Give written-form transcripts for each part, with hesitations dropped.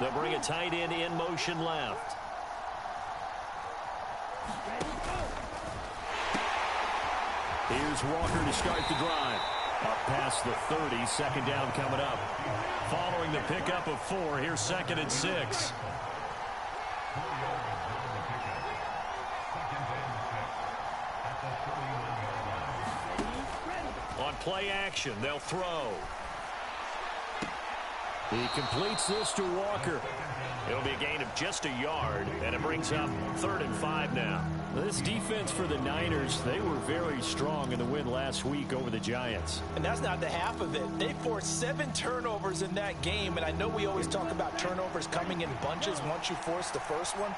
They'll bring a tight end in motion left. Here's Walker to start the drive. Up past the 30, second down coming up. Following the pickup of 4, here's 2nd and 6. On play action, they'll throw. He completes this to Walker. It'll be a gain of just a yard, and it brings up 3rd and 5 now. This defense for the Niners, they were very strong in the win last week over the Giants. And that's not the half of it. They forced 7 turnovers in that game, and I know we always talk about turnovers coming in bunches once you force the first one,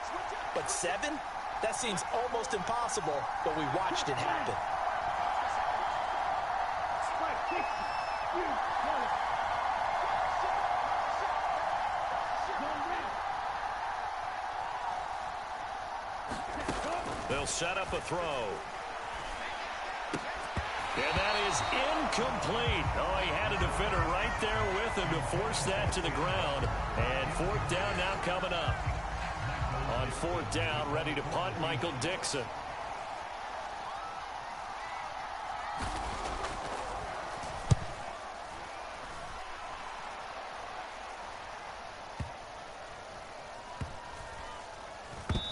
but 7? That seems almost impossible, but we watched it happen. They'll set up a throw. And that is incomplete. Oh, he had a defender right there with him to force that to the ground. And 4th down now coming up. On 4th down, ready to punt, Michael Dixon.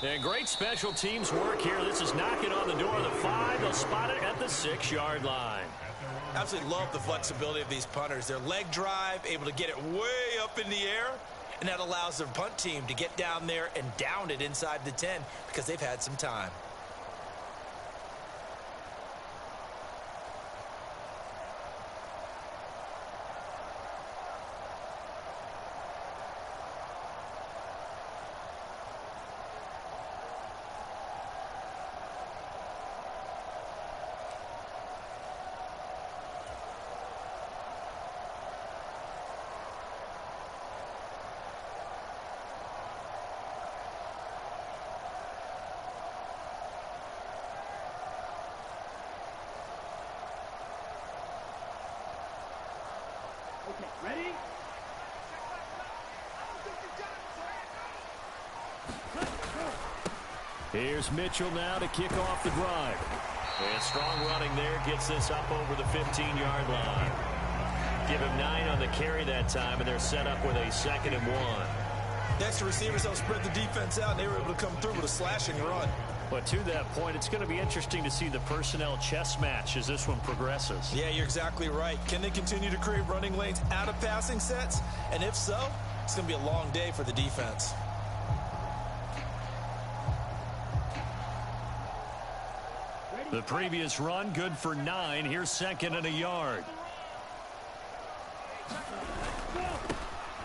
And great special teams work here. This is knocking on the door of the 5. They'll spot it at the 6-yard line. Absolutely love the flexibility of these punters. Their leg drive, able to get it way up in the air, and that allows their punt team to get down there and down it inside the 10 because they've had some time. Ready? Here's Mitchell now to kick off the drive. And strong running there gets this up over the 15-yard line. Give him 9 on the carry that time, and they're set up with a 2nd and 1. Next, the receivers help spread the defense out, and they were able to come through with a slashing run. But to that point, it's going to be interesting to see the personnel chess match as this one progresses. Yeah, you're exactly right. Can they continue to create running lanes out of passing sets? And if so, it's going to be a long day for the defense. The previous run, good for 9. Here's 2nd and a yard.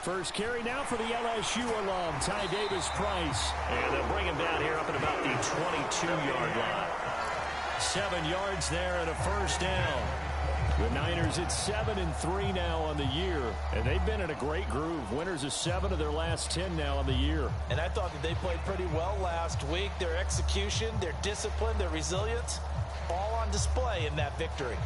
First carry now for the LSU alum, Ty Davis-Price. And they'll bring him down here up at about the 22-yard line. 7 yards there and a 1st down. The Niners at 7-3 now on the year, and they've been in a great groove. Winners of 7 of their last 10 now on the year. And I thought that they played pretty well last week. Their execution, their discipline, their resilience, all on display in that victory.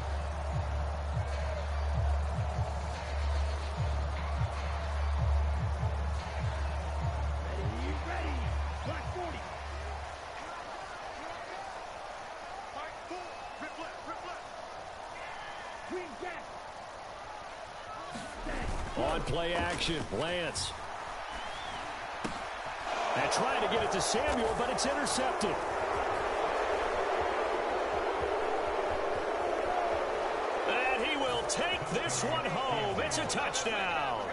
On play action, Lance. And trying to get it to Samuel, but it's intercepted. And he will take this one home. It's a touchdown.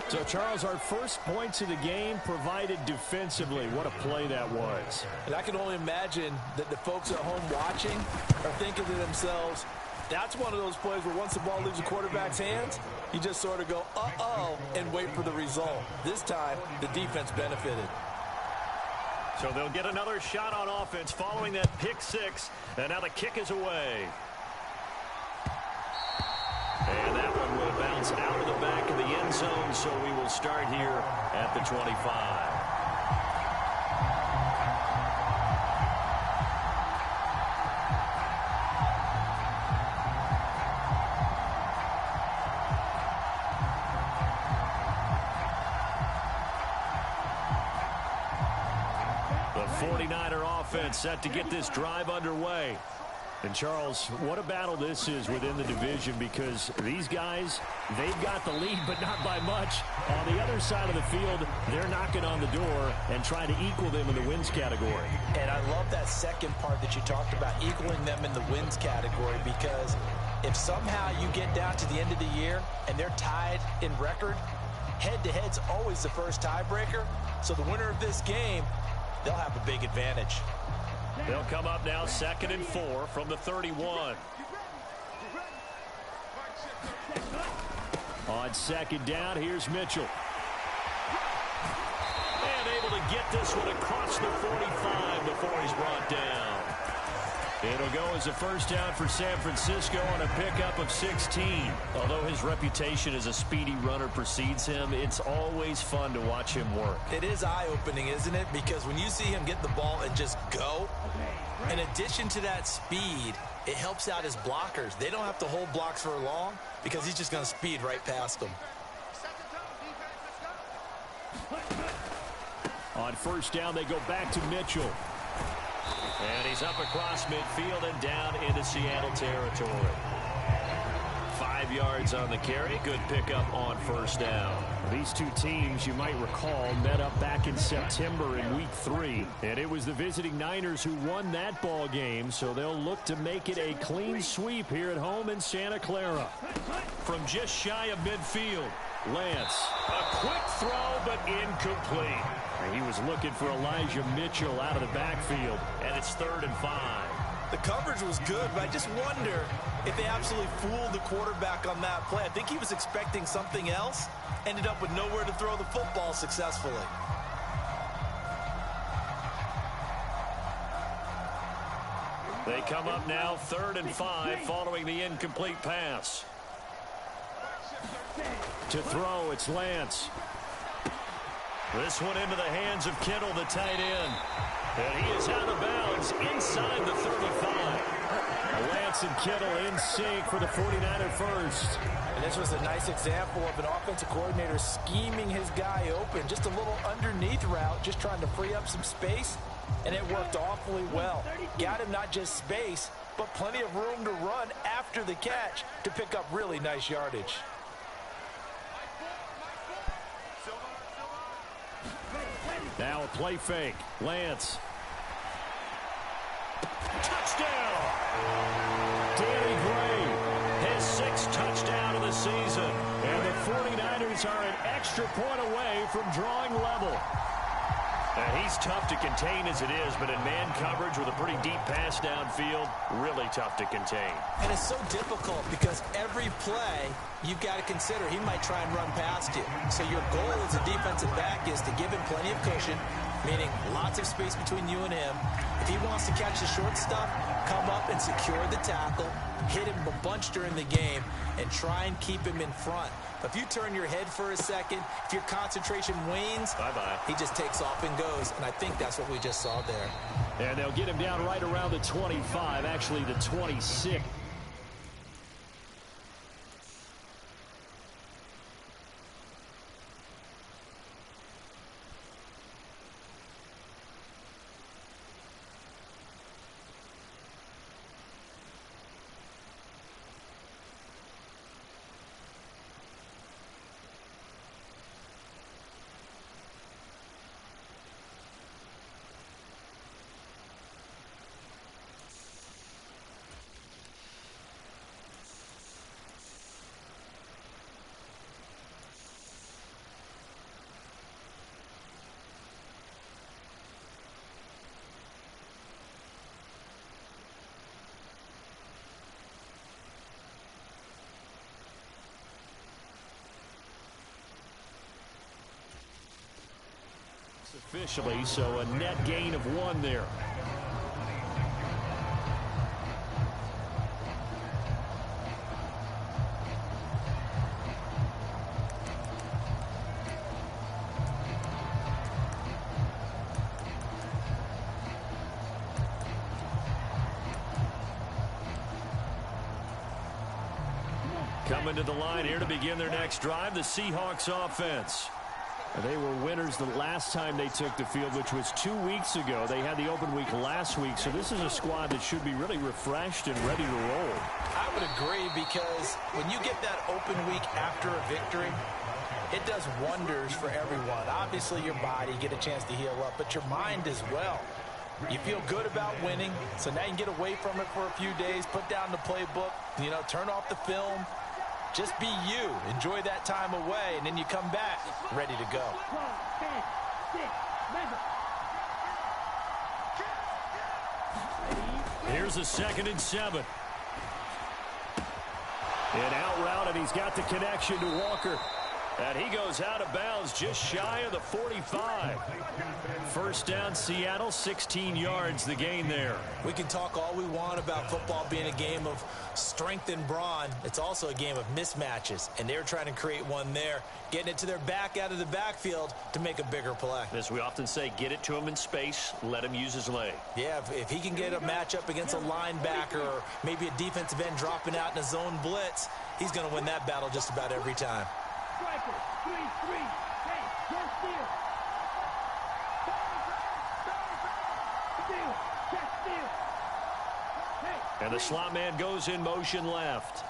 So, Charles, our first points of the game provided defensively. What a play that was. And I can only imagine that the folks at home watching are thinking to themselves, that's one of those plays where once the ball leaves the quarterback's hands, you just sort of go, uh-oh, and wait for the result. This time, the defense benefited. So they'll get another shot on offense following that pick 6, and now the kick is away. And that one will bounce out of the back of the end zone, so we will start here at the 25. 49er offense set to get this drive underway. And, Charles, what a battle this is within the division, because these guys, they've got the lead, but not by much. On the other side of the field, they're knocking on the door and trying to equal them in the wins category. And I love that second part that you talked about, equaling them in the wins category, because if somehow you get down to the end of the year and they're tied in record, head-to-head's always the first tiebreaker. So the winner of this game, they'll have a big advantage. They'll come up now 2nd and 4 from the 31. On 2nd down, here's Mitchell. And able to get this one across the 45 before he's brought down. It'll go as a first down for San Francisco on a pickup of 16. Although his reputation as a speedy runner precedes him, it's always fun to watch him work. It is eye-opening, isn't it? Because when you see him get the ball and just go, in addition to that speed, it helps out his blockers. They don't have to hold blocks for long because he's just going to speed right past them. On first down, they go back to Mitchell. And he's up across midfield and down into Seattle territory. 5 yards on the carry. Good pickup on first down. These two teams, you might recall, met up back in September in Week 3. And it was the visiting Niners who won that ball game, so they'll look to make it a clean sweep here at home in Santa Clara. From just shy of midfield, Lance. A quick throw, but incomplete. And he was looking for Elijah Mitchell out of the backfield, and it's 3rd and 5. The coverage was good, but I just wonder if they absolutely fooled the quarterback on that play. I think he was expecting something else, ended up with nowhere to throw the football successfully. They come up now 3rd and 5 following the incomplete pass. To throw, it's Lance. This one into the hands of Kittle, the tight end. And he is out of bounds inside the 35. Lance and Kittle in sync for the 49er first. And this was a nice example of an offensive coordinator scheming his guy open. Just a little underneath route, just trying to free up some space. And it worked awfully well. Got him not just space, but plenty of room to run after the catch to pick up really nice yardage. Now a play fake. Lance. Touchdown! Danny Gray, his 6th touchdown of the season. And the 49ers are an extra point away from drawing level. And he's tough to contain as it is, but in man coverage with a pretty deep pass downfield, really tough to contain. And it's so difficult because every play you've got to consider he might try and run past you. So your goal as a defensive back is to give him plenty of cushion, meaning lots of space between you and him. If he wants to catch the short stuff, come up and secure the tackle, hit him a bunch during the game, and try and keep him in front. But if you turn your head for a second, if your concentration wanes, bye-bye, he just takes off and goes. And I think that's what we just saw there. And they'll get him down right around the 25, actually the 26. Officially, so a net gain of 1 there. Coming to the line here to begin their next drive, the Seahawks offense. They were winners the last time they took the field, which was 2 weeks ago. They had the open week last week, so this is a squad that should be really refreshed and ready to roll. I would agree, because when you get that open week after a victory, it does wonders for everyone. Obviously, your body, get a chance to heal up, but your mind as well. You feel good about winning, so now you can get away from it for a few days, put down the playbook, turn off the film. Just be you. Enjoy that time away, and then you come back ready to go. Here's a 2nd and 7. An out route, and he's got the connection to Walker. And he goes out of bounds just shy of the 45. First down, Seattle, 16 yards, the gain there. We can talk all we want about football being a game of strength and brawn. It's also a game of mismatches, and they're trying to create one there, getting it to their back out of the backfield to make a bigger play. As we often say, get it to him in space, let him use his leg. Yeah, if he can get a matchup against a linebacker or maybe a defensive end dropping out in a zone blitz, he's going to win that battle just about every time. Striker, 3-3. Hey, don't steal. Steal. Check steal. Hey. And the slot man goes in motion left.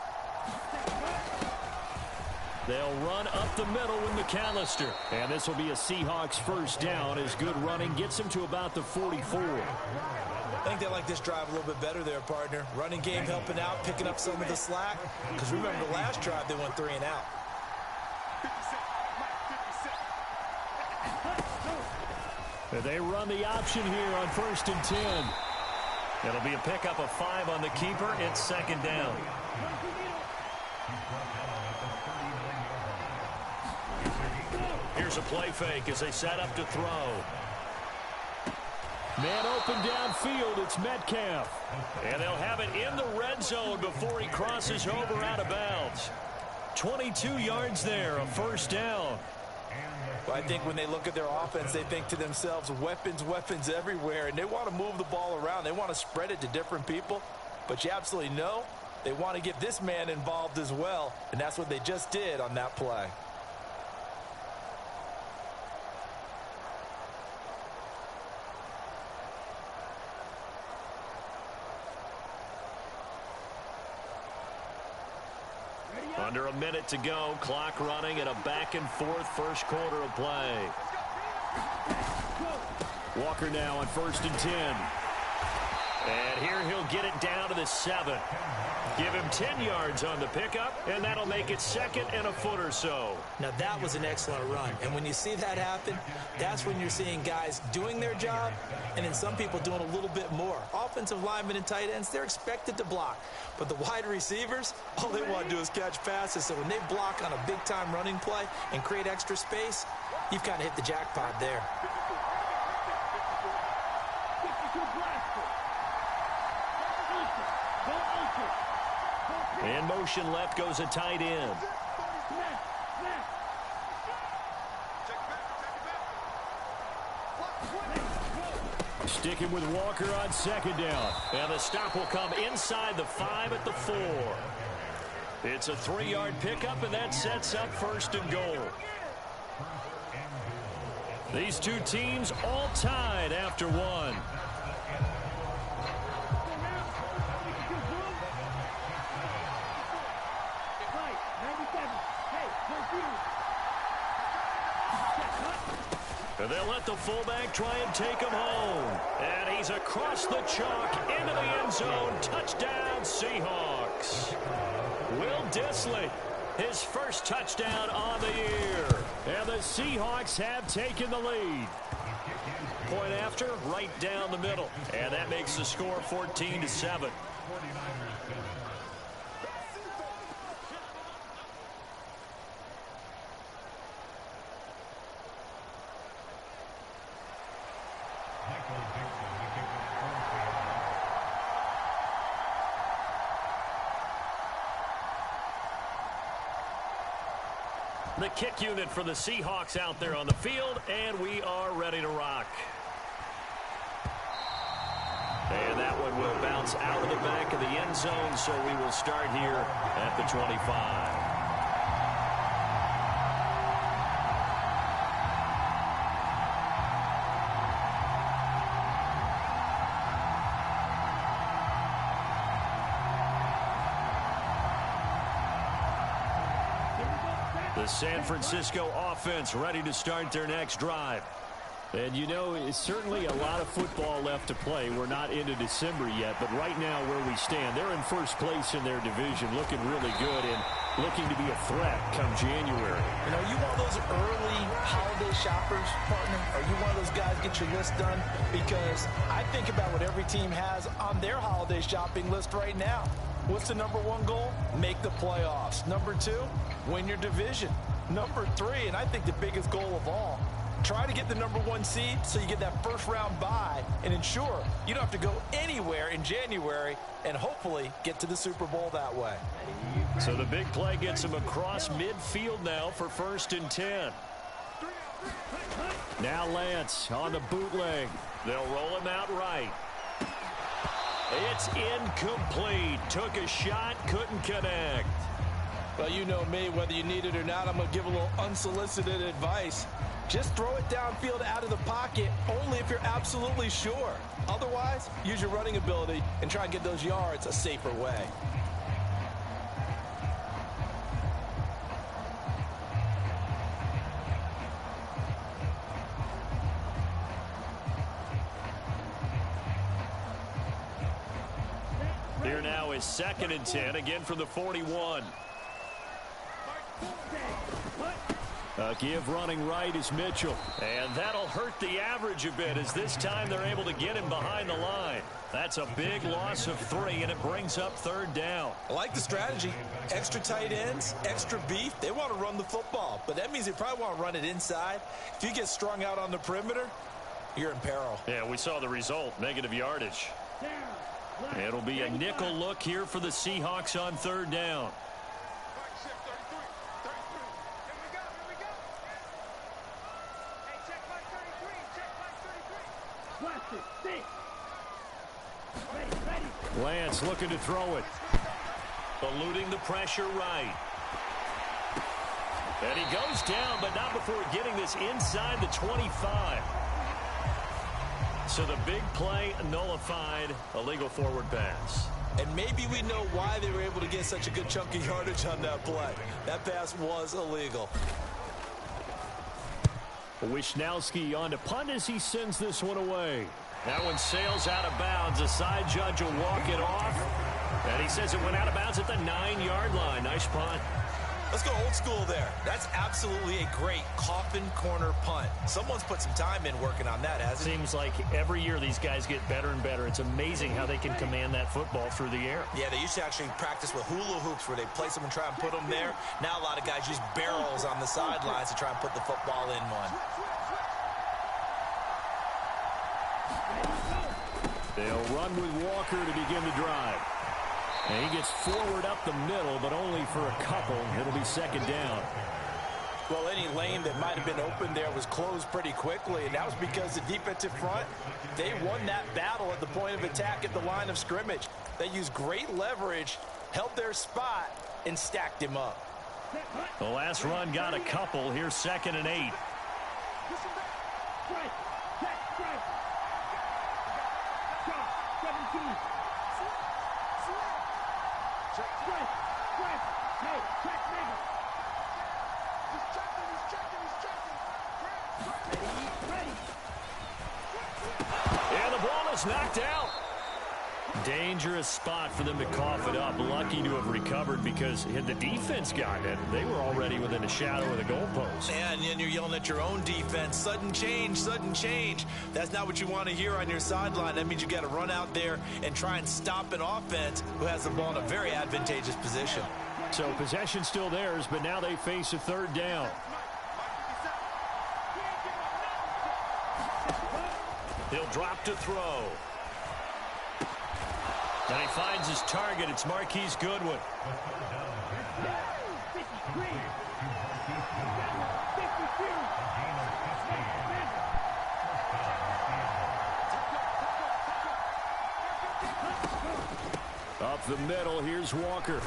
They'll run up the middle with McAllister. And this will be a Seahawks first down as good running gets him to about the 44. I think they like this drive a little bit better there, partner. Running game helping out, picking up some of the slack. Because remember the last drive, they went 3 and out. They run the option here on 1st and 10. It'll be a pickup of 5 on the keeper. It's 2nd down. Here's a play fake as they set up to throw. Man open downfield. It's Metcalf. And they'll have it in the red zone before he crosses over out of bounds. 22 yards there, a first down. Well, I think when they look at their offense, they think to themselves, weapons, weapons everywhere, and they want to move the ball around. They want to spread it to different people, but you absolutely know they want to get this man involved as well, and that's what they just did on that play. Under a minute to go, clock running, and a back-and-forth first quarter of play. Walker now on 1st and 10. And here he'll get it down to the 7. Give him 10 yards on the pickup, and that'll make it 2nd and a foot or so. Now, that was an excellent run. And when you see that happen, that's when you're seeing guys doing their job and then some people doing a little bit more. Offensive linemen and tight ends, they're expected to block. But the wide receivers, all they want to do is catch passes. So when they block on a big-time running play and create extra space, you've kind of hit the jackpot there. In motion left goes a tight end. Sticking with Walker on 2nd down. And the stop will come inside the 5 at the 4. It's a 3-yard pickup, and that sets up 1st and goal. These two teams all tied after 1. And they'll let the fullback try and take him home. And he's across the chalk into the end zone. Touchdown, Seahawks. Will Dissly, his first touchdown on the year. And the Seahawks have taken the lead. Point after, right down the middle. And that makes the score 14-7. The kick unit for the Seahawks out there on the field, and we are ready to rock. And that one will bounce out of the back of the end zone, so we will start here at the 25. San Francisco offense ready to start their next drive. And you know, it's certainly a lot of football left to play. We're not into December yet, but right now where we stand, they're in first place in their division, looking really good and looking to be a threat come January. You know, you one of those early holiday shoppers, partner? Are you one of those guys get your list done? Because I think about what every team has on their holiday shopping list right now. What's the number one goal? Make the playoffs. Number two, win your division. Number three, and I think the biggest goal of all, try to get the number one seed so you get that first round bye and ensure you don't have to go anywhere in January and hopefully get to the Super Bowl that way. So the big play gets him across midfield now for 1st and 10. Now Lance on the bootleg. They'll roll him out right. It's incomplete. Took a shot, couldn't connect. Well, you know me, whether you need it or not, I'm going to give a little unsolicited advice. Just throw it downfield out of the pocket, only if you're absolutely sure. Otherwise, use your running ability and try and get those yards a safer way. Here now is 2nd and 10, again from the 41. A give running right is Mitchell. And that'll hurt the average a bit as this time they're able to get him behind the line. That's a big loss of 3, and it brings up 3rd down. I like the strategy. Extra tight ends, extra beef. They want to run the football, but that means they probably want to run it inside. If you get strung out on the perimeter, you're in peril. Yeah, we saw the result, negative yardage. It'll be a nickel look here for the Seahawks on 3rd down. Lance looking to throw it. Eluding the pressure right. And he goes down, but not before getting this inside the 25. So the big play nullified, a legal forward pass. And maybe we know why they were able to get such a good chunk of yardage on that play. That pass was illegal. Wisnowski on to punt as he sends this one away. That one sails out of bounds. The side judge will walk it off. And he says it went out of bounds at the 9-yard line. Nice punt. Let's go old school there. That's absolutely a great coffin corner punt. Someone's put some time in working on that, hasn't it? Seems like every year these guys get better and better. It's amazing how they can command that football through the air. Yeah, they used to actually practice with hula hoops where they place them and try and put them there. Now a lot of guys use barrels on the sidelines to try and put the football in one. They'll run with Walker to begin the drive. And he gets forward up the middle, but only for a couple. It'll be 2nd down. Well, any lane that might have been open there was closed pretty quickly, and that was because the defensive front, they won that battle at the point of attack at the line of scrimmage. They used great leverage, held their spot, and stacked him up. The last run got a couple. Here's 2nd and 8. And the ball is knocked out. Dangerous spot for them to cough it up. Lucky to have recovered because had the defense gotten it, they were already within a shadow of the goalpost. And then you're yelling at your own defense. Sudden change, sudden change. That's not what you want to hear on your sideline. That means you got to run out there and try and stop an offense who has the ball in a very advantageous position. So possession still theirs, but now they face a 3rd down. He'll drop to throw. And he finds his target. It's Marquise Goodwin. Up the middle, here's Walker.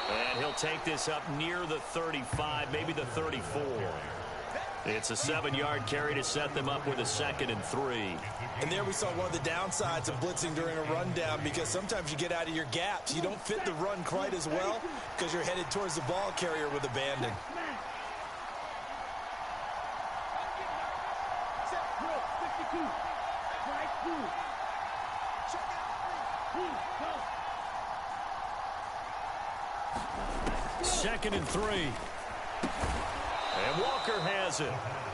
And he'll take this up near the 35, maybe the 34. It's a 7-yard carry to set them up with a 2nd and 3. And there we saw one of the downsides of blitzing during a rundown, because sometimes you get out of your gaps. You don't fit the run quite as well because you're headed towards the ball carrier with abandon. 2. Strike 2. Go. 2nd and 3. And Walker has it.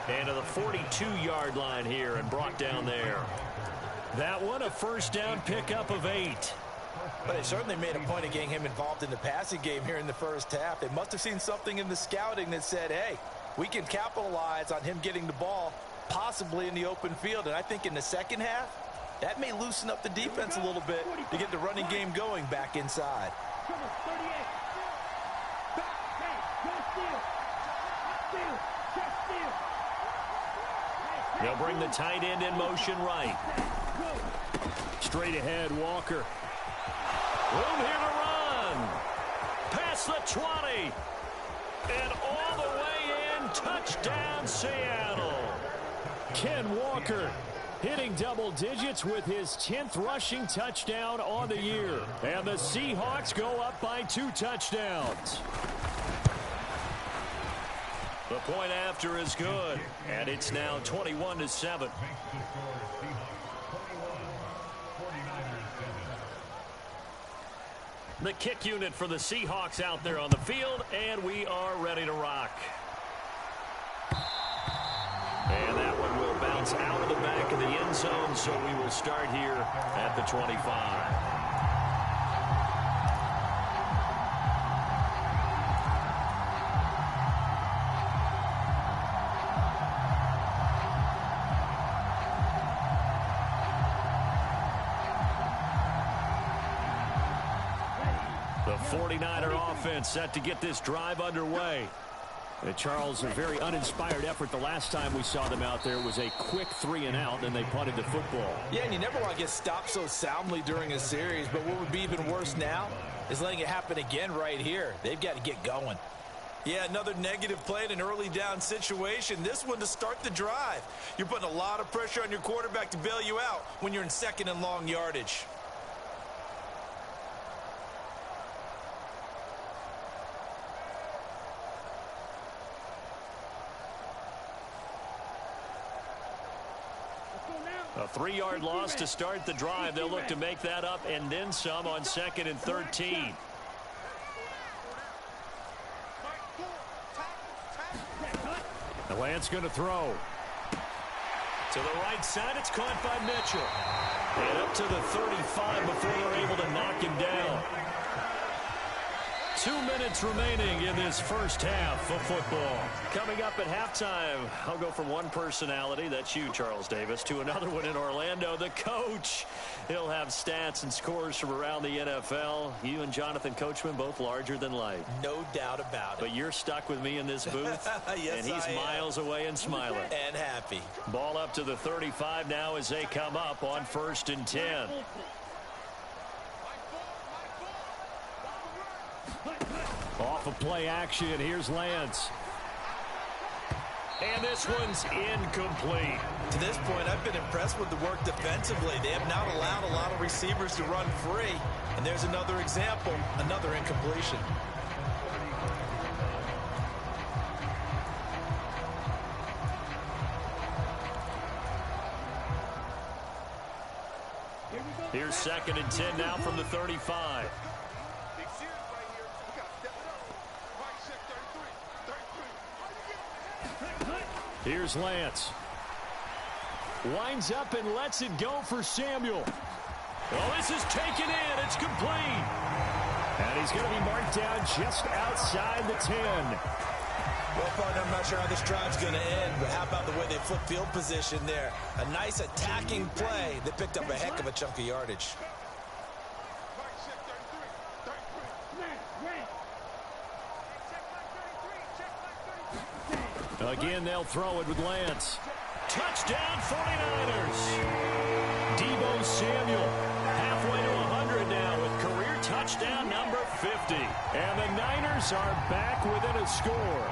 And to the 42-yard line here and brought down there. That one, a first down pickup of 8. But they certainly made a point of getting him involved in the passing game here in the first half. They must have seen something in the scouting that said, hey, we can capitalize on him getting the ball possibly in the open field. And I think in the second half, that may loosen up the defense a little bit to get the running game going back inside. They'll bring the tight end in motion right. Straight ahead, Walker. Room here to run. Past the 20. And all the way in. Touchdown, Seattle. Ken Walker hitting double digits with his 10th rushing touchdown on the year. And the Seahawks go up by 2 touchdowns. The point after is good, and it's now 21-7. The kick unit for the Seahawks out there on the field, and we are ready to rock. And that one will bounce out of the back of the end zone, so we will start here at the 25. The 49er offense set to get this drive underway. And Charles, a very uninspired effort the last time we saw them out there was a quick 3-and-out, and they punted the football. Yeah, and you never want to get stopped so soundly during a series, but what would be even worse now is letting it happen again right here. They've got to get going. Yeah, another negative play in an early down situation. This one to start the drive. You're putting a lot of pressure on your quarterback to bail you out when you're in 2nd and long yardage. A 3-yard loss to start the drive. They'll look to make that up and then some on 2nd and 13. The Lance going to throw. To the right side, it's caught by Mitchell. And up to the 35 before they're able to knock him down. 2 minutes remaining in this first half of football. Coming up at halftime, I'll go from one personality, that's you, Charles Davis, to another one in Orlando, the coach. He'll have stats and scores from around the NFL. You and Jonathan Coachman, both larger than life. No doubt about it. But you're stuck with me in this booth. Yes, and he's miles away and smiling. And happy. Ball up to the 35 now as they come up on 1st and 10. Off of play action, here's Lance. And this one's incomplete. To this point, I've been impressed with the work defensively. They have not allowed a lot of receivers to run free. And there's another example, another incompletion. Here's 2nd and 10 now from the 35. Here's Lance. Winds up and lets it go for Samuel. Well, this is taken in. It's complete. And he's going to be marked down just outside the 10. Well, partner, I'm not sure how this drive's going to end, but how about the way they flip field position there? A nice attacking play that picked up a heck of a chunk of yardage. Again, they'll throw it with Lance. Touchdown, 49ers. Deebo Samuel halfway to 100 now with career touchdown number 50. And the Niners are back within a score.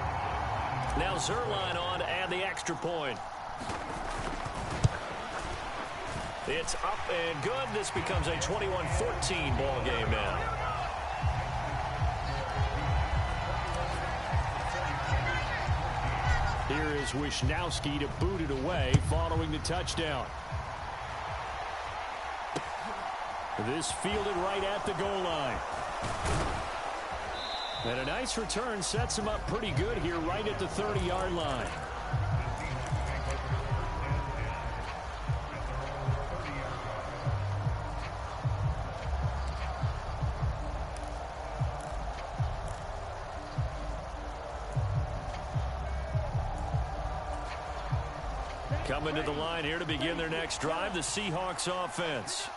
Now Zerline on and the extra point. It's up and good. This becomes a 21-14 ball game now. here is Wisnowski to boot it away following the touchdown. This fielded right at the goal line. And a nice return sets him up pretty good here right at the 30-yard line. Coming to the line here to begin their next drive, the Seahawks offense.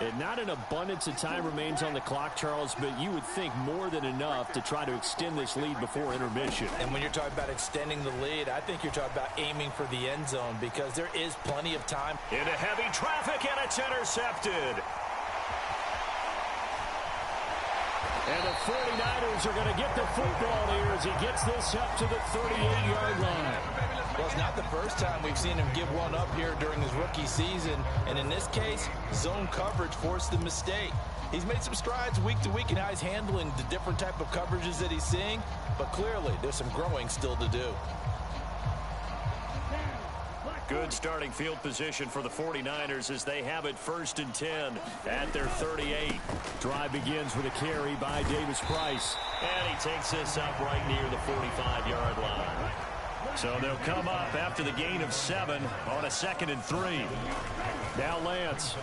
And not an abundance of time remains on the clock, Charles, but you would think more than enough to try to extend this lead before intermission. And when you're talking about extending the lead, I think you're talking about aiming for the end zone because there is plenty of time. Into heavy traffic, and it's intercepted. And the 49ers are going to get the football here as he gets this up to the 38-yard line. Well, it's not the first time we've seen him give one up here during his rookie season. And in this case, zone coverage forced the mistake. He's made some strides week to week in how he's handling the different type of coverages that he's seeing. But clearly, there's some growing still to do. Good starting field position for the 49ers as they have it 1st and 10 at their 38. Drive begins with a carry by Davis-Price. And he takes this up right near the 45-yard line. So they'll come up after the gain of 7 on a 2nd and 3. Now Lance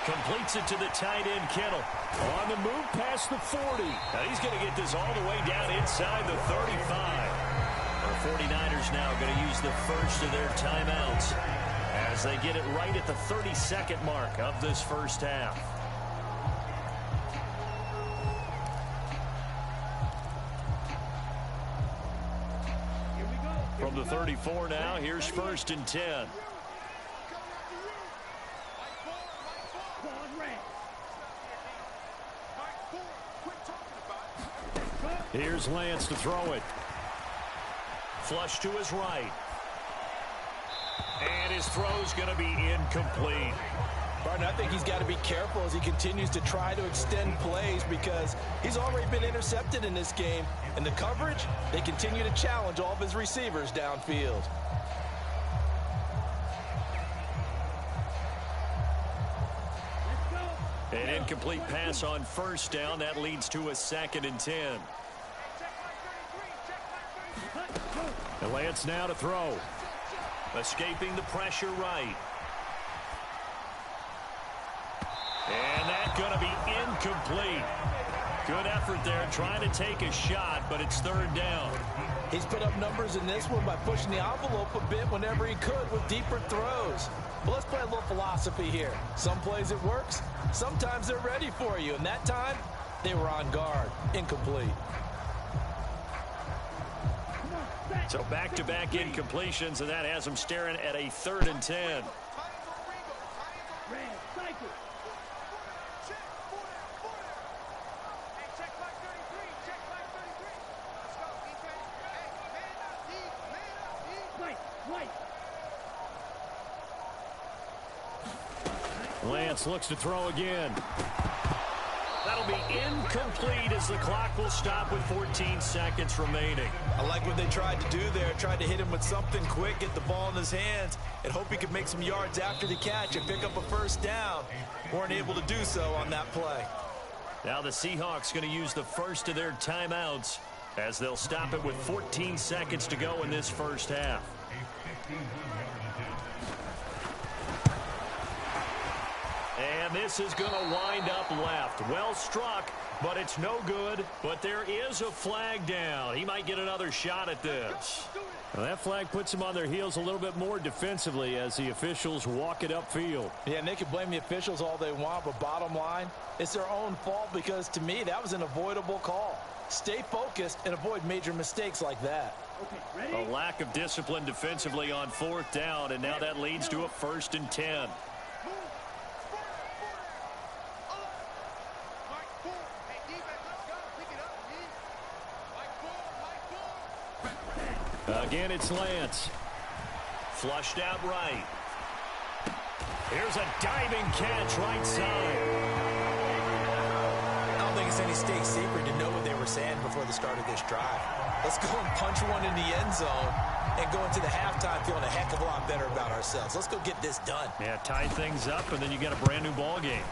completes it to the tight end Kittle. On the move past the 40. Now he's going to get this all the way down inside the 35. The 49ers now going to use the first of their timeouts as they get it right at the 32nd mark of this first half. From the 34 now, here's 1st and 10. Here's Lance to throw it. Flush to his right. And his throw's going to be incomplete. Barton, I think he's got to be careful as he continues to try to extend plays because he's already been intercepted in this game. And the coverage, they continue to challenge all of his receivers downfield. An incomplete pass on 1st down. That leads to a 2nd and 10. And Lance now to throw. Escaping the pressure right. And that's going to be incomplete. Good effort there trying to take a shot, but it's 3rd down. He's put up numbers in this one by pushing the envelope a bit whenever he could with deeper throws. But let's play a little philosophy here. Some plays it works, sometimes they're ready for you. And that time, they were on guard. Incomplete. So back-to-back incompletions, and that has them staring at a 3rd and 10. Lance looks to throw again. That'll be incomplete as the clock will stop with 14 seconds remaining. I like what they tried to do there. Tried to hit him with something quick, get the ball in his hands, and hope he could make some yards after the catch and pick up a 1st down. Weren't able to do so on that play. Now the Seahawks going to use the first of their timeouts as they'll stop it with 14 seconds to go in this first half. And this is going to wind up left. Well struck, but it's no good. But there is a flag down. He might get another shot at this. Well, that flag puts them on their heels a little bit more defensively as the officials walk it upfield. Yeah, and they can blame the officials all they want, but bottom line, it's their own fault because, to me, that was an avoidable call. Stay focused and avoid major mistakes like that. A lack of discipline defensively on 4th down, and now that leads to a 1st and 10. Again, it's Lance. Flushed out right. Here's a diving catch right side. I don't think it's any state secret to know what they were saying before the start of this drive. Let's go and punch one in the end zone and go into the halftime feeling a heck of a lot better about ourselves. Let's go get this done. Yeah, tie things up, and then you get a brand new ball game.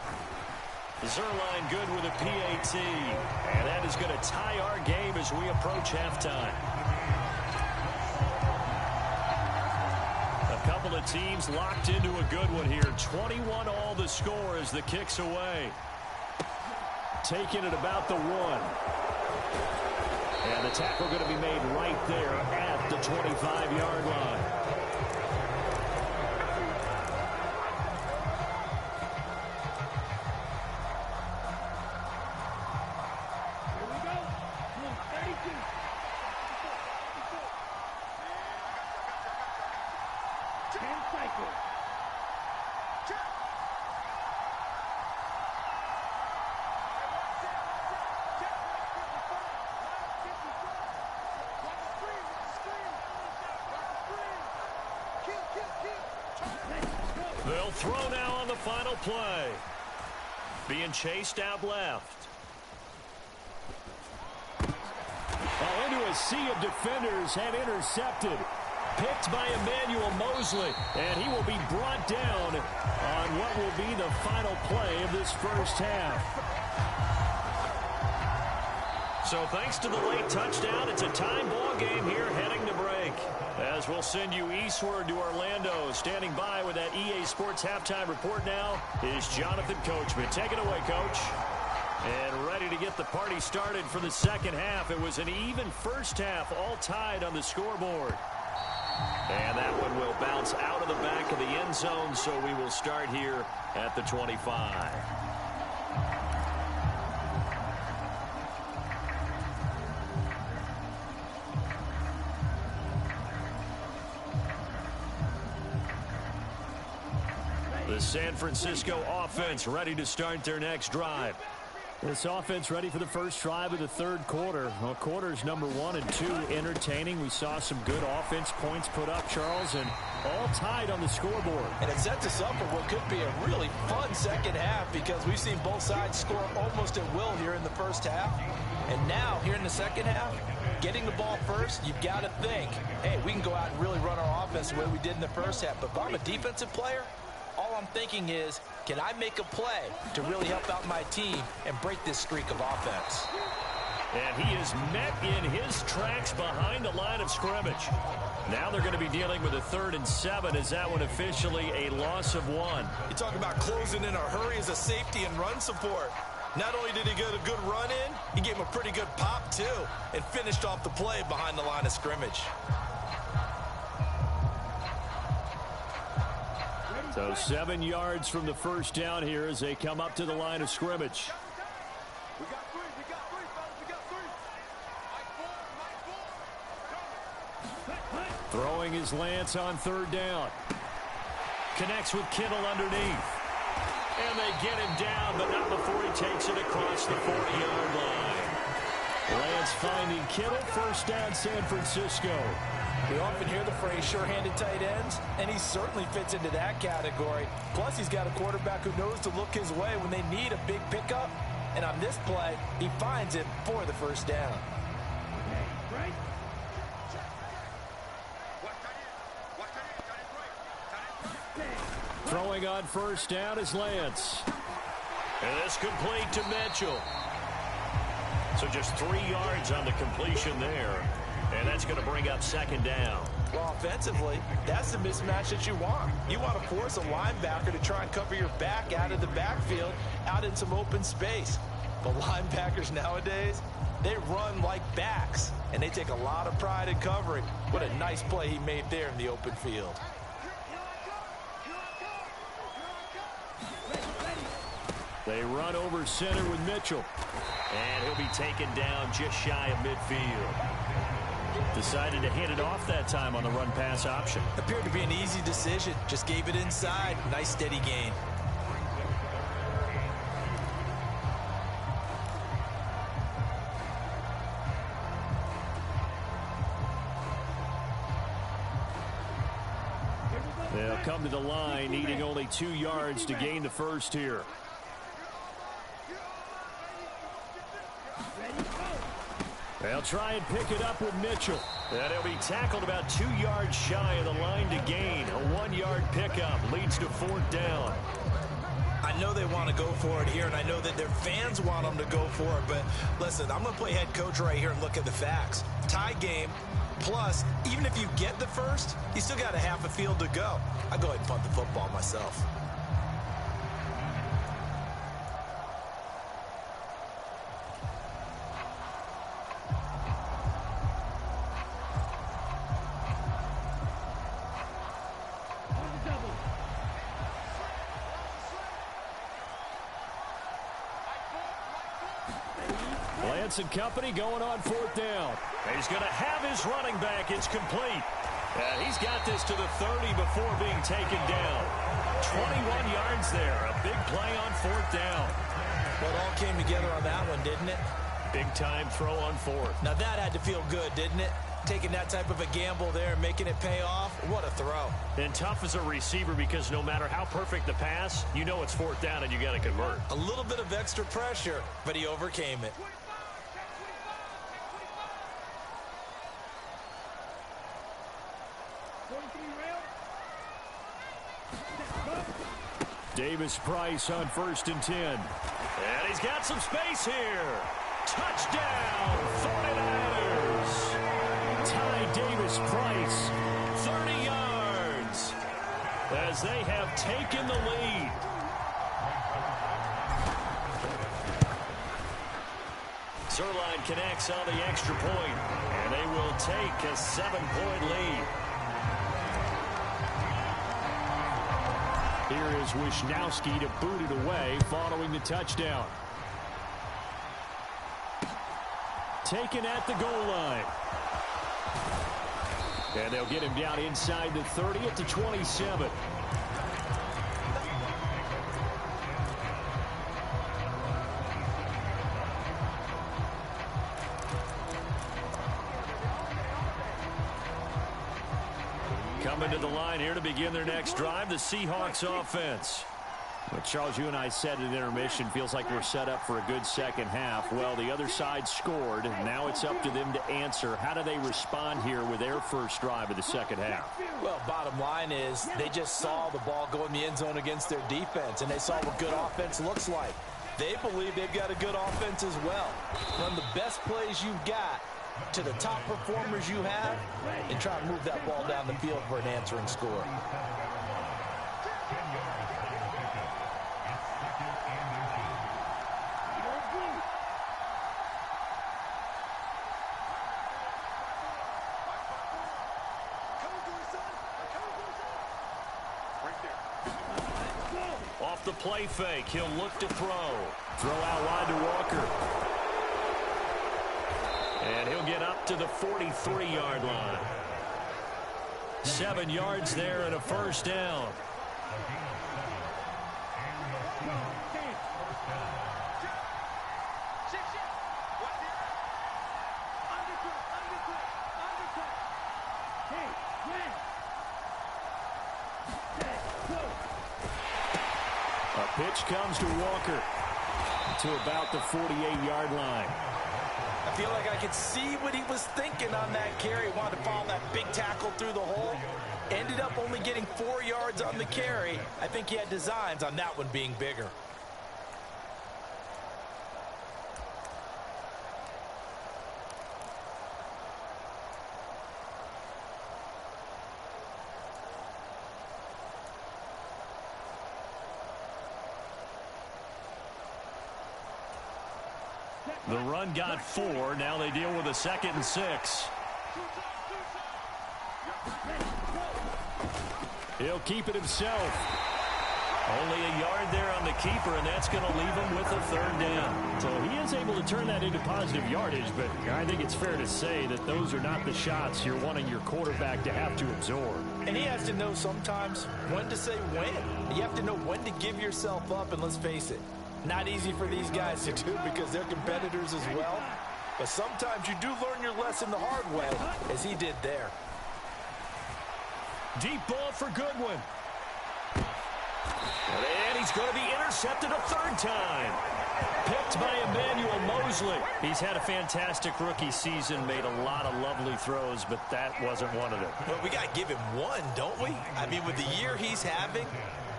Zerline good with a PAT, and that is going to tie our game as we approach halftime. A couple of teams locked into a good one here. 21 all the score as the kick's away. Taking it about the 1. And the tackle going to be made right there at the 25-yard line. Here we go. 32. Cycle. They'll throw now on the final play. Being chased out left. Oh, into a sea of defenders and intercepted. Picked by Emmanuel Mosley, and he will be brought down on what will be the final play of this first half. So thanks to the late touchdown, it's a time ball game here heading to break. As we'll send you eastward to Orlando. Standing by with that EA Sports halftime report now is Jonathan Coachman. Take it away, Coach. And ready to get the party started for the second half. It was an even first half, all tied on the scoreboard. And that one will bounce out of the back of the end zone, so we will start here at the 25. The San Francisco offense ready to start their next drive. This offense ready for the first drive of the third quarter. Well, quarters number 1 and 2 entertaining. We saw some good offense points put up, Charles, and all tied on the scoreboard. And it sets us up for what could be a really fun second half because we've seen both sides score almost at will here in the first half. And now, here in the second half, getting the ball first, you've got to think, hey, we can go out and really run our offense the way we did in the first half. But if I'm a defensive player, all I'm thinking is, can I make a play to really help out my team and break this streak of offense? And he is met in his tracks behind the line of scrimmage. Now they're going to be dealing with a 3rd and 7. Is that one officially a loss of 1? You talk about closing in a hurry as a safety and run support. Not only did he get a good run in, he gave him a pretty good pop too and finished off the play behind the line of scrimmage. So 7 yards from the first down here as they come up to the line of scrimmage. We got 3, fellas, we got 3. Throwing his Lance on 3rd down. Connects with Kittle underneath. And they get him down, but not before he takes it across the 40-yard line. Lance finding Kittle, first down San Francisco. We often hear the phrase sure-handed tight ends, and he certainly fits into that category. Plus, he's got a quarterback who knows to look his way when they need a big pickup. And on this play, he finds it for the first down. Throwing on first down is Lance. And this complete to Mitchell. So just 3 yards on the completion there. And that's going to bring up 2nd down. Well, offensively, that's the mismatch that you want. You want to force a linebacker to try and cover your back out of the backfield, out in some open space. But linebackers nowadays, they run like backs, and they take a lot of pride in covering. What a nice play he made there in the open field. They run over center with Mitchell. And he'll be taken down just shy of midfield. Decided to hand it off that time on the run-pass option. Appeared to be an easy decision. Just gave it inside. Nice steady gain. They'll come to the line, needing only 2 yards to gain the first here. They'll try and pick it up with Mitchell. And he'll be tackled about 2 yards shy of the line to gain. A 1-yard pickup leads to 4th down. I know they want to go for it here, and I know that their fans want them to go for it. But listen, I'm going to play head coach right here and look at the facts. Tie game, plus, even if you get the first, you still got a half a field to go. I'll go ahead and punt the football myself. And company going on 4th down. He's going to have his running back. It's complete. And he's got this to the 30 before being taken down. 21 yards there. A big play on 4th down. Well, it all came together on that one, didn't it? Big time throw on 4th. Now that had to feel good, didn't it? Taking that type of a gamble there, making it pay off. What a throw. And tough as a receiver because no matter how perfect the pass, you know it's 4th down and you got to convert. A little bit of extra pressure, but he overcame it. Davis-Price on 1st and 10. And he's got some space here. Touchdown, 49ers. Ty Davis-Price, 30 yards. As they have taken the lead. Zerline connects on the extra point, and they will take a 7-point lead. Here is Wisnowski to boot it away following the touchdown. Taken at the goal line. And they'll get him down inside the 30 at the 27. Coming to the line here to begin their next drive, the Seahawks offense. Well, Charles, you and I said at intermission, feels like we're set up for a good second half. Well, the other side scored. Now it's up to them to answer. How do they respond here with their first drive of the second half? Well, bottom line is they just saw the ball go in the end zone against their defense, and they saw what good offense looks like. They believe they've got a good offense as well. Run the best plays you've got to the top performers you have and try to move that ball down the field for an answering score. Off the play fake, he'll look to throw. Throw out wide to Walker. And he'll get up to the 43-yard line. 7 yards there and a first down. A pitch comes to Walker to about the 48-yard line. I feel like I could see what he was thinking on that carry. Wanted to follow that big tackle through the hole. Ended up only getting 4 yards on the carry. I think he had designs on that one being bigger. The run got 4. Now they deal with a 2nd and 6. He'll keep it himself. Only a yard there on the keeper, and that's going to leave him with a 3rd down. So he is able to turn that into positive yardage, but I think it's fair to say that those are not the shots you're wanting your quarterback to have to absorb. And he has to know sometimes when to say when. You have to know when to give yourself up, and let's face it, not easy for these guys to do because they're competitors as well. But sometimes you do learn your lesson the hard way, as he did there. Deep ball for Goodwin. And he's going to be intercepted a 3rd time. Picked by Emmanuel Mosley. He's had a fantastic rookie season, made a lot of lovely throws, but that wasn't one of them. Well, we got to give him one, don't we? I mean, with the year he's having,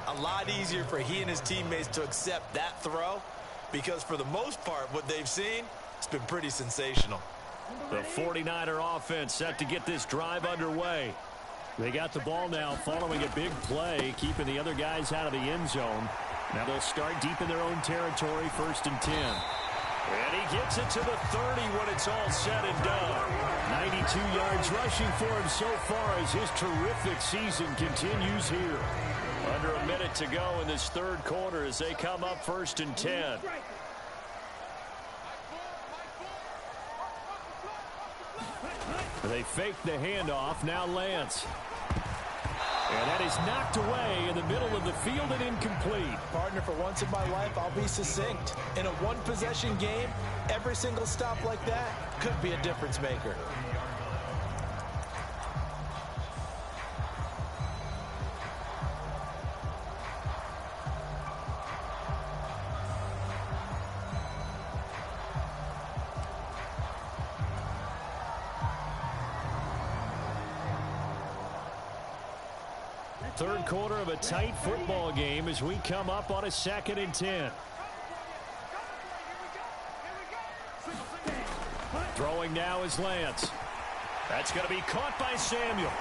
a lot easier for he and his teammates to accept that throw, because for the most part, what they've seen, it's been pretty sensational. The 49er offense set to get this drive underway. They got the ball now following a big play, keeping the other guys out of the end zone. Now they'll start deep in their own territory, 1st and 10. And he gets it to the 30 when it's all said and done. 92 yards rushing for him so far as his terrific season continues here. Under a minute to go in this 3rd quarter as they come up 1st and 10. They fake the handoff. Now Lance. And that is knocked away in the middle of the field and incomplete. Partner, for once in my life, I'll be succinct. In a one-possession game, every single stop like that could be a difference maker. Third quarter of a tight football game as we come up on a 2nd and 10. Throwing now is Lance. That's going to be caught by Samuel.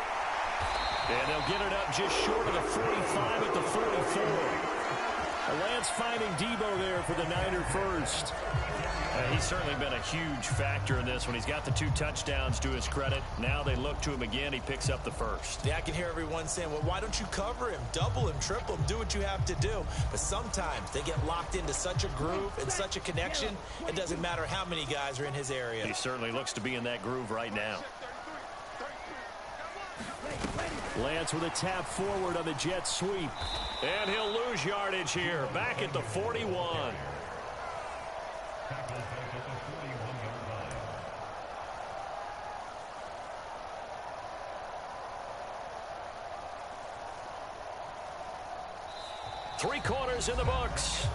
And they'll get it up just short of the 45 at the 44. Lance finding Debo there for the Niner first. He's certainly been a huge factor in this when he's got the 2 touchdowns to his credit. Now they look to him again. He picks up the first. Yeah, I can hear everyone saying, well, why don't you cover him? Double him, triple him, do what you have to do. But sometimes they get locked into such a groove and such a connection, it doesn't matter how many guys are in his area. He certainly looks to be in that groove right now. Lance with a tap forward on the jet sweep. And he'll lose yardage here. Back at the 41. Three quarters in the books.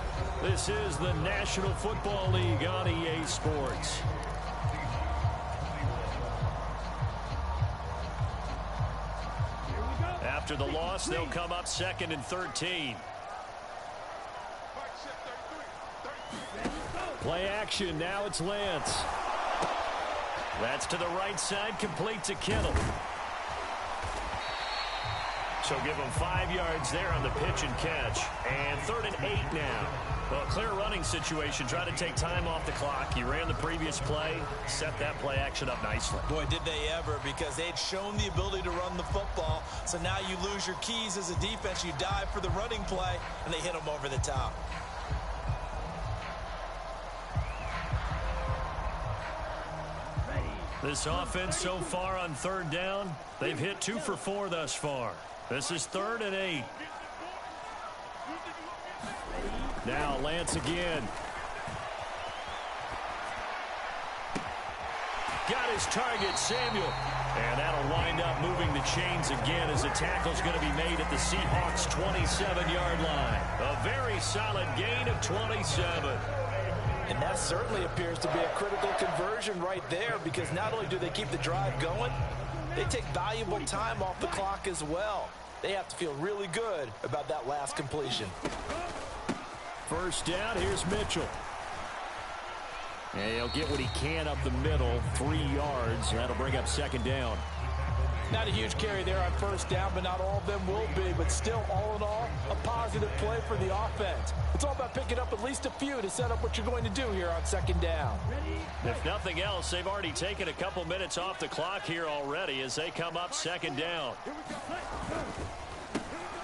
This is the National Football League on EA Sports. After the loss, they'll come up 2nd and 13. Play action. Now it's Lance. That's to the right side, complete to Kittle. So give him 5 yards there on the pitch and catch. And 3rd and 8 now. Well, clear running situation. Try to take time off the clock. He ran the previous play, set that play action up nicely. Boy, did they ever, because they'd shown the ability to run the football. So now you lose your keys as a defense. You dive for the running play, and they hit them over the top. This offense so far on 3rd down, they've hit 2 for 4 thus far. This is 3rd and 8. Now Lance again. Got his target, Samuel. And that'll wind up moving the chains again as the tackle's going to be made at the Seahawks' 27-yard line. A very solid gain of 27. And that certainly appears to be a critical conversion right there, because not only do they keep the drive going, they take valuable time off the clock as well. They have to feel really good about that last completion. First down, here's Mitchell. And he'll get what he can up the middle, 3 yards. That'll bring up 2nd down. Not a huge carry there on 1st down, but not all of them will be. But still, all in all, a positive play for the offense. It's all about picking up at least a few to set up what you're going to do here on 2nd down. If nothing else, they've already taken a couple minutes off the clock here already as they come up 2nd down.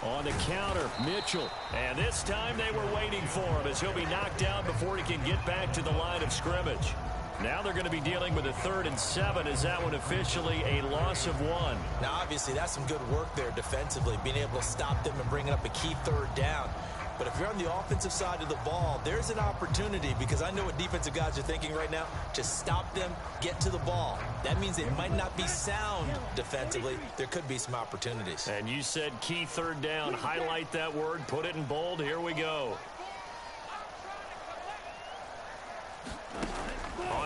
On the counter, Mitchell. And this time they were waiting for him as he'll be knocked down before he can get back to the line of scrimmage. Now they're going to be dealing with a 3rd and 7. Is that one officially a loss of 1? Now, obviously, that's some good work there defensively, being able to stop them and bringing up a key 3rd down. But if you're on the offensive side of the ball, there's an opportunity, because I know what defensive guys are thinking right now. Just stop them, get to the ball. That means it might not be sound defensively. There could be some opportunities. And you said key 3rd down. Highlight that word, put it in bold. Here we go.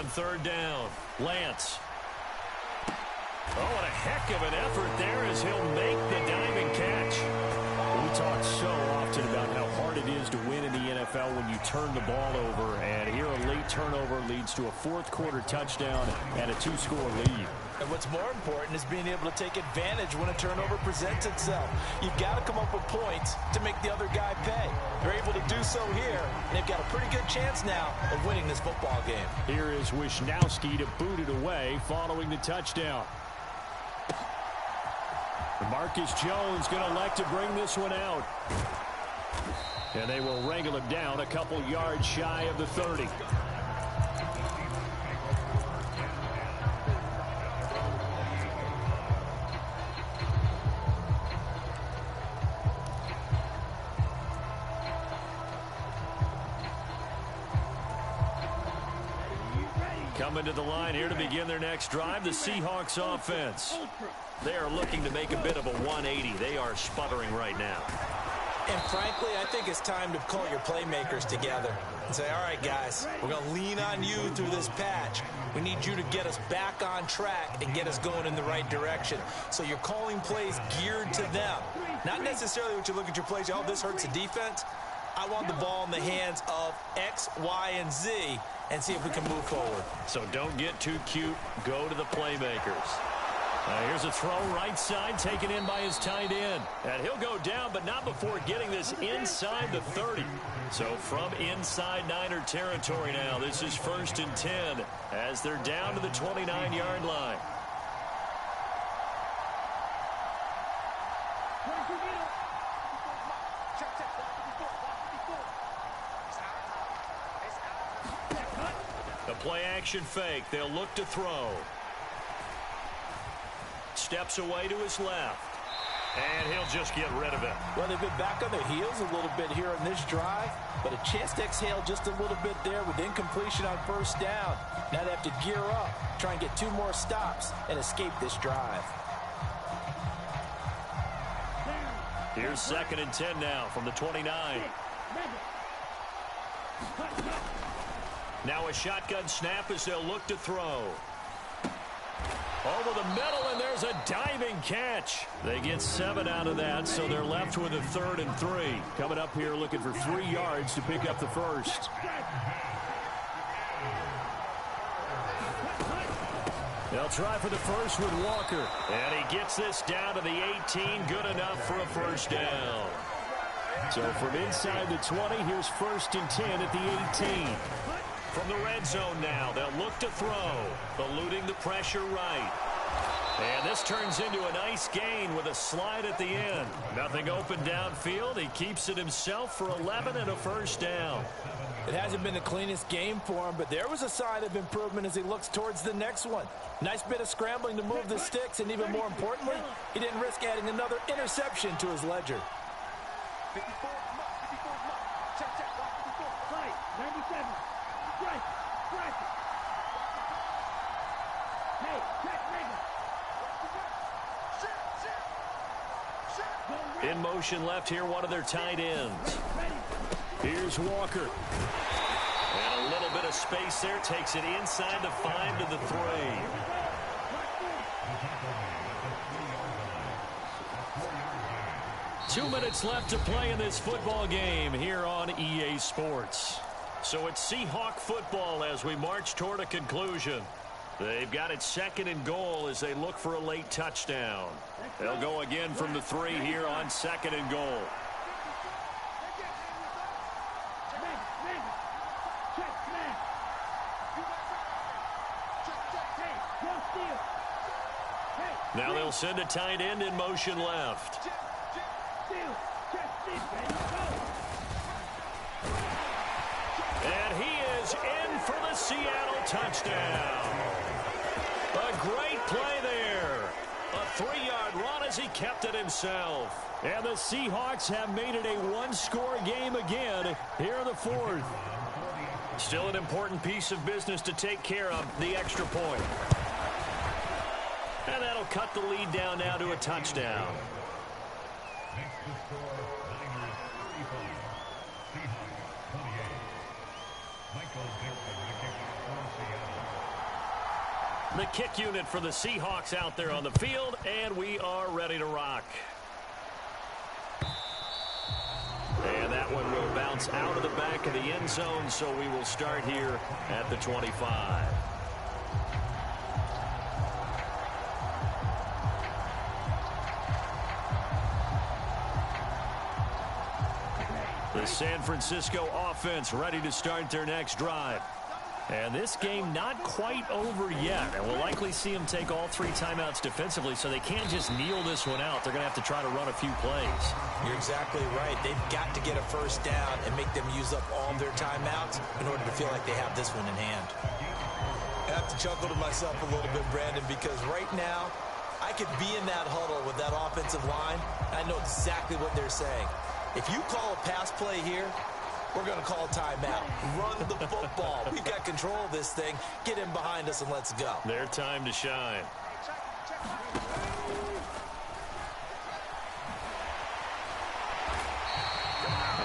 third down. Lance. Oh, and a heck of an effort there as he'll make the diving catch. We talk so often about how hard it is to win in the NFL when you turn the ball over. And here a late turnover leads to a fourth-quarter touchdown and a two-score lead. And what's more important is being able to take advantage when a turnover presents itself. You've got to come up with points to make the other guy pay. They're able to do so here, and they've got a pretty good chance now of winning this football game. Here is Wisnowski to boot it away following the touchdown. Marcus Jones going to elect to bring this one out. And they will wrangle him down a couple yards shy of the 30. Coming to the line here to begin their next drive, the Seahawks offense. They are looking to make a bit of a 180. They are sputtering right now. And frankly, I think it's time to call your playmakers together and say, all right, guys, we're going to lean on you through this patch. We need you to get us back on track and get us going in the right direction. So you're calling plays geared to them. Not necessarily what you look at your plays, oh, this hurts the defense. I want the ball in the hands of X, Y, and Z and see if we can move forward. So don't get too cute. Go to the playmakers. Here's a throw right side taken in by his tight end. And he'll go down, but not before getting this inside the 30. So from inside Niner territory now, this is 1st and 10 as they're down to the 29-yard line. The play action fake. They'll look to throw. Steps away to his left. And he'll just get rid of it. Well, they've been back on their heels a little bit here in this drive, but a chance to exhale just a little bit there with incompletion on first down. Now they have to gear up, try and get 2 more stops, and escape this drive. Here's 2nd and 10 now from the 29. Now a shotgun snap as they'll look to throw. Over the middle, and there's a diving catch. They get 7 out of that, so they're left with a 3rd and 3. Coming up here looking for 3 yards to pick up the first. They'll try for the first with Walker. And he gets this down to the 18. Good enough for a first down. So from inside the 20, here's 1st and 10 at the 18. From the red zone now, they'll look to throw, eluding the pressure right. And this turns into a nice gain with a slide at the end. Nothing open downfield. He keeps it himself for 11 and a first down. It hasn't been the cleanest game for him, but there was a sign of improvement as he looks towards the next one. Nice bit of scrambling to move the sticks, and even more importantly, he didn't risk adding another interception to his ledger. 54, check, right, 97. Hey, check, nigga. In motion left here, one of their tight ends. Here's Walker. And a little bit of space there. Takes it inside the 5 to the 3. Two minutes left to play in this football game here on EA Sports. So it's Seahawk football as we march toward a conclusion. They've got it 2nd and goal as they look for a late touchdown. They'll go again from the 3 here on 2nd and goal. Now they'll send a tight end in motion left. And he is in for the Seattle touchdown. A great play there. A 3-yard run as he kept it himself. And the Seahawks have made it a one-score game again here in the 4th. Still an important piece of business to take care of, the extra point. And that'll cut the lead down now to a touchdown. The kick unit for the Seahawks out there on the field, and we are ready to rock. And that one will bounce out of the back of the end zone, so we will start here at the 25. The San Francisco offense ready to start their next drive. And this game not quite over yet. And we'll likely see them take all 3 timeouts defensively, so they can't just kneel this one out. They're going to have to try to run a few plays. You're exactly right. They've got to get a first down and make them use up all of their timeouts in order to feel like they have this one in hand. I have to chuckle to myself a little bit, Brandon, because right now I could be in that huddle with that offensive line. I know exactly what they're saying. If you call a pass play here, we're going to call timeout. Run the football. We've got control of this thing. Get in behind us and let's go. Their time to shine.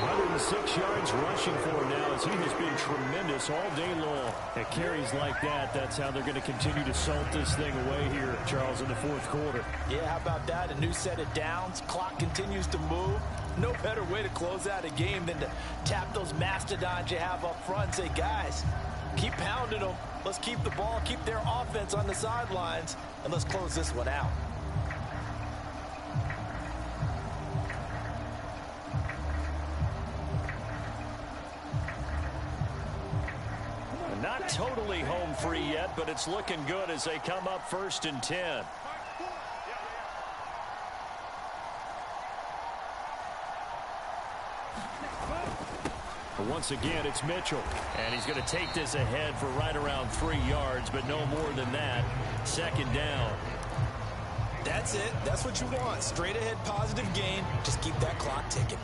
106 yards rushing for him now as he has been tremendous all day long. At carries like that, that's how they're going to continue to salt this thing away here, Charles, in the fourth quarter. Yeah, how about that? A new set of downs. Clock continues to move. No better way to close out a game than to tap those mastodons you have up front and say, guys, keep pounding them. Let's keep the ball, keep their offense on the sidelines, and let's close this one out. Not totally home free yet, but it's looking good as they come up 1st and 10. But once again, it's Mitchell. And he's going to take this ahead for right around 3 yards, but no more than that. 2nd down. That's it. That's what you want. Straight ahead positive gain. Just keep that clock ticking.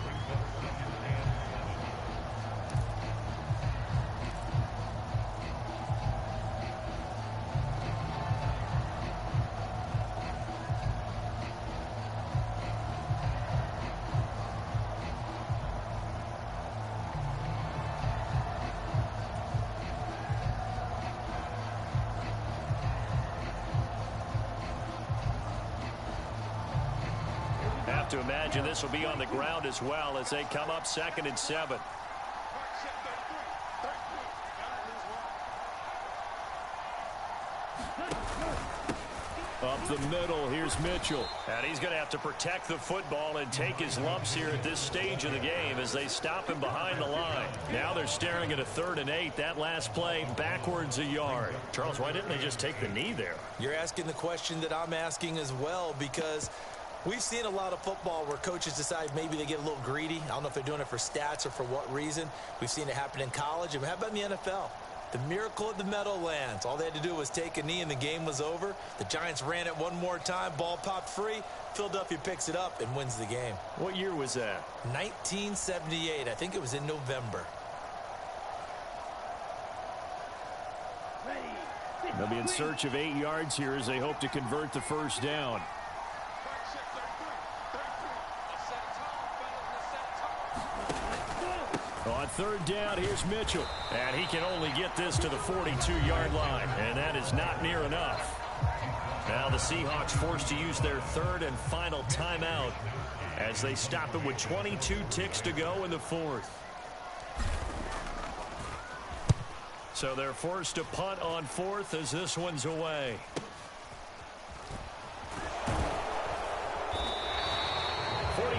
To imagine this will be on the ground as well as they come up 2nd and 7. Up the middle, here's Mitchell. And he's going to have to protect the football and take his lumps here at this stage of the game as they stop him behind the line. Now they're staring at a 3rd and 8. That last play backwards a yard. Charles, why didn't they just take the knee there? You're asking the question that I'm asking as well, because we've seen a lot of football where coaches decide maybe they get a little greedy. I don't know if they're doing it for stats or for what reason. We've seen it happen in college. And how about in the NFL? The miracle at the Meadowlands. All they had to do was take a knee and the game was over. The Giants ran it one more time. Ball popped free. Philadelphia picks it up and wins the game. What year was that? 1978. I think it was in November. They'll be in search of 8 yards here as they hope to convert the 1st down. On 3rd down, here's Mitchell. And he can only get this to the 42-yard line. And that is not near enough. Now the Seahawks forced to use their 3rd and final timeout as they stop it with 22 ticks to go in the 4th. So they're forced to punt on 4th as this one's away.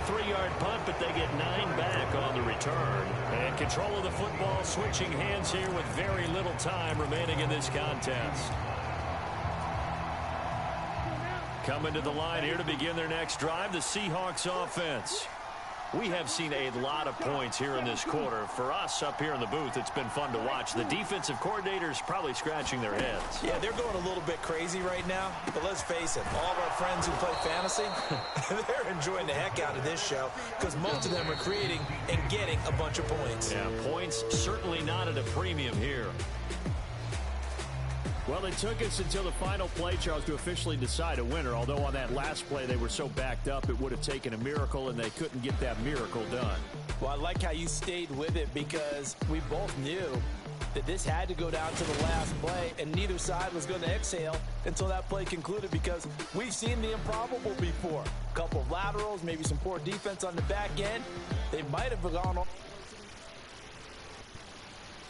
Three-yard punt, but they get 9 back on the return. And control of the football, switching hands here with very little time remaining in this contest. Coming to the line here to begin their next drive, the Seahawks offense. We have seen a lot of points here in this quarter. For us up here in the booth, it's been fun to watch. The defensive coordinators probably scratching their heads. Yeah, they're going a little bit crazy right now. But let's face it, all of our friends who play fantasy, they're enjoying the heck out of this show because most of them are creating and getting a bunch of points. Yeah, points certainly not at a premium here. Well, it took us until the final play, Charles, to officially decide a winner. Although on that last play they were so backed up, it would have taken a miracle, and they couldn't get that miracle done. Well, I like how you stayed with it because we both knew that this had to go down to the last play, and neither side was going to exhale until that play concluded, because we've seen the improbable before. A couple of laterals, maybe some poor defense on the back end. They might have gone on.